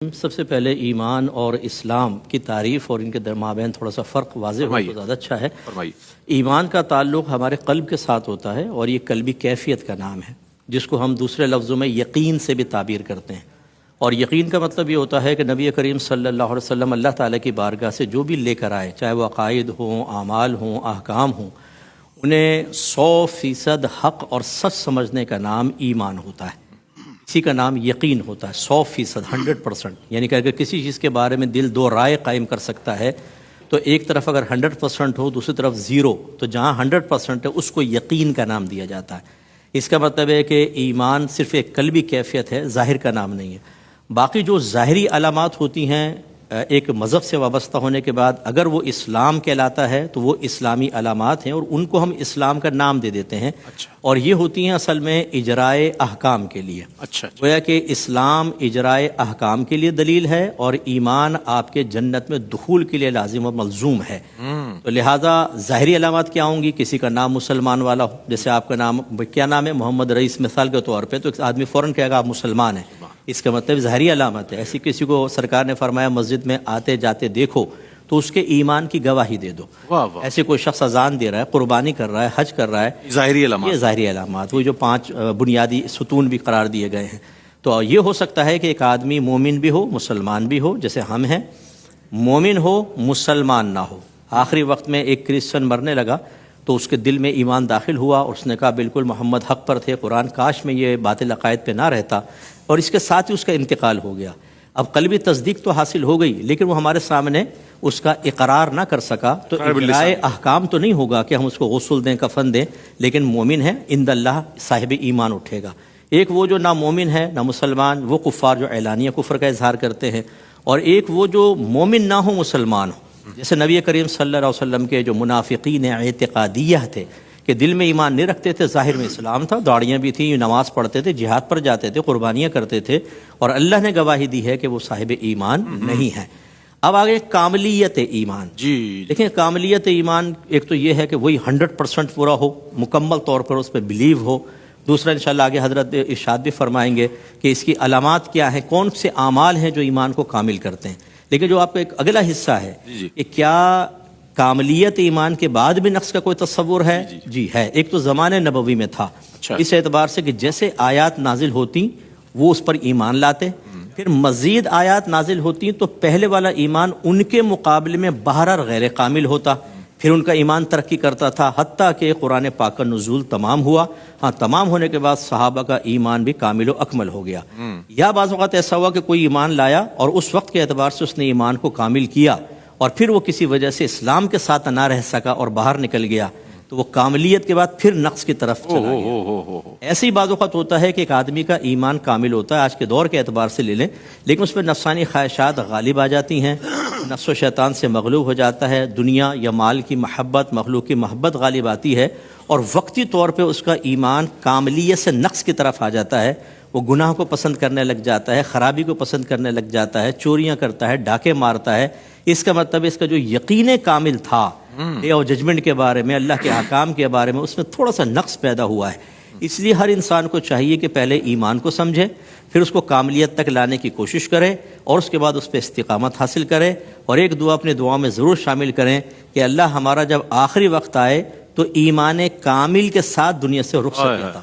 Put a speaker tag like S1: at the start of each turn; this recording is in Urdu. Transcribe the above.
S1: سب سے پہلے ایمان اور اسلام کی تعریف اور ان کے درمیان تھوڑا سا فرق واضح ہو تو زیادہ اچھا ہے۔ ایمان کا تعلق ہمارے قلب کے ساتھ ہوتا ہے اور یہ قلبی کیفیت کا نام ہے، جس کو ہم دوسرے لفظوں میں یقین سے بھی تعبیر کرتے ہیں۔ اور یقین کا مطلب یہ ہوتا ہے کہ نبی کریم صلی اللہ علیہ وسلم اللہ تعالیٰ کی بارگاہ سے جو بھی لے کر آئے، چاہے وہ عقائد ہوں، اعمال ہوں، احکام ہوں، انہیں 100% حق اور سچ سمجھنے کا نام ایمان ہوتا ہے، اسی کا نام یقین ہوتا ہے۔ 100%، 100%، یعنی کہ اگر کسی چیز کے بارے میں دل دو رائے قائم کر سکتا ہے تو ایک طرف اگر 100% ہو، دوسری طرف 0، تو جہاں 100% ہے اس کو یقین کا نام دیا جاتا ہے۔ اس کا مطلب ہے کہ ایمان صرف ایک قلبی کیفیت ہے، ظاہر کا نام نہیں ہے۔ باقی جو ظاہری علامات ہوتی ہیں ایک مذہب سے وابستہ ہونے کے بعد، اگر وہ اسلام کہلاتا ہے تو وہ اسلامی علامات ہیں اور ان کو ہم اسلام کا نام دے دیتے ہیں۔ اور یہ ہوتی ہیں اصل میں اجرائے احکام کے لیے۔ گویا کہ اسلام اجرائے احکام کے لیے دلیل ہے اور ایمان آپ کے جنت میں دخول کے لیے لازم و ملزوم ہے۔ تو لہٰذا ظاہری علامات کیا ہوں گی؟ کسی کا نام مسلمان والا ہو، جیسے آپ کا نام کیا نام ہے؟ محمد رئیس مثال کے طور پہ، تو ایک آدمی فوراً کہے گا آپ مسلمان ہیں، اس کا مطلب ظاہری علامت ہے۔ ایسی کسی کو سرکار نے فرمایا مسجد میں آتے جاتے دیکھو تو اس کے ایمان کی گواہی دے دو۔ ایسے کوئی شخص اذان دے رہا ہے، قربانی کر رہا ہے، حج کر رہا ہے، ظاہری علامات، یہ ظاہری علامات، وہ جو 5 بنیادی ستون بھی قرار دیے گئے ہیں۔ تو یہ ہو سکتا ہے کہ ایک آدمی مومن بھی ہو، مسلمان بھی ہو، جیسے ہم ہیں، مومن ہو مسلمان نہ ہو۔ آخری وقت میں ایک کرسچن مرنے لگا تو اس کے دل میں ایمان داخل ہوا اور اس نے کہا بالکل محمد حق پر تھے، قرآن کاش میں یہ باطل عقائد پہ نہ رہتا، اور اس کے ساتھ ہی اس کا انتقال ہو گیا۔ اب قلبی تصدیق تو حاصل ہو گئی لیکن وہ ہمارے سامنے اس کا اقرار نہ کر سکا، تو اجرائے احکام تو نہیں ہوگا کہ ہم اس کو غسل دیں، کفن دیں، لیکن مومن ہے عند اللہ صاحب ایمان اٹھے گا۔ ایک وہ جو نہ مومن ہے نہ مسلمان، وہ کفار جو اعلانیہ کفر کا اظہار کرتے ہیں، اور ایک وہ جو مومن نہ ہو مسلمان ہو، جیسے نبی کریم صلی اللہ علیہ وسلم کے جو منافقین اعتقادیہ تھے کہ دل میں ایمان نہیں رکھتے تھے، ظاہر میں اسلام تھا، داڑیاں بھی تھیں، نماز پڑھتے تھے، جہاد پر جاتے تھے، قربانیاں کرتے تھے، اور اللہ نے گواہی دی ہے کہ وہ صاحب ایمان نہیں ہیں۔ اب آگے کاملیت ایمان۔ دیکھیں کاملیت ایمان ایک تو یہ ہے کہ وہی 100% پورا ہو، مکمل طور پر اس پہ بلیو ہو۔ دوسرا انشاءاللہ آگے حضرت ارشاد بھی فرمائیں گے کہ اس کی علامات کیا ہیں، کون سے اعمال ہیں جو ایمان کو کامل کرتے ہیں۔ لیکن جو آپ کا ایک اگلا حصہ ہے کہ کیا کاملیت ایمان کے بعد بھی نقص کا کوئی تصور ہے؟ جی ہے۔ ایک تو زمانے نبوی میں تھا، اس اعتبار سے کہ جیسے آیات نازل ہوتی وہ اس پر ایمان لاتے، پھر مزید آیات نازل ہوتی تو پہلے والا ایمان ان کے مقابلے میں بہرحال غیر کامل ہوتا، پھر ان کا ایمان ترقی کرتا تھا، حتیٰ کہ قرآن پاک کا نزول تمام ہوا۔ ہاں، تمام ہونے کے بعد صحابہ کا ایمان بھی کامل و اکمل ہو گیا۔ یا بعض اوقات ایسا ہوا کہ کوئی ایمان لایا اور اس وقت کے اعتبار سے اس نے ایمان کو کامل کیا، اور پھر وہ کسی وجہ سے اسلام کے ساتھ نہ رہ سکا اور باہر نکل گیا، تو وہ کاملیت کے بعد پھر نقص کی طرف چلا گیا۔ ایسے ہی بعض اوقات ہوتا ہے کہ ایک آدمی کا ایمان کامل ہوتا ہے، آج کے دور کے اعتبار سے لے لیں، لیکن اس میں نفسانی خواہشات غالب آ جاتی ہیں، نفس و شیطان سے مغلوب ہو جاتا ہے، دنیا یا مال کی محبت، مخلوق کی محبت غالب آتی ہے، اور وقتی طور پہ اس کا ایمان کاملیت سے نقص کی طرف آ جاتا ہے۔ وہ گناہ کو پسند کرنے لگ جاتا ہے، خرابی کو پسند کرنے لگ جاتا ہے، چوریاں کرتا ہے، ڈاکے مارتا ہے۔ اس کا مطلب اس کا جو یقین کامل تھا ڈے آف ججمنٹ کے بارے میں، اللہ کے احکام کے بارے میں، اس میں تھوڑا سا نقص پیدا ہوا ہے۔ اس لیے ہر انسان کو چاہیے کہ پہلے ایمان کو سمجھے، پھر اس کو کاملیت تک لانے کی کوشش کرے، اور اس کے بعد اس پہ استقامت حاصل کرے، اور ایک دعا اپنے دعا میں ضرور شامل کریں کہ اللہ ہمارا جب آخری وقت آئے تو ایمان کامل کے ساتھ دنیا سے رخصت کرتا۔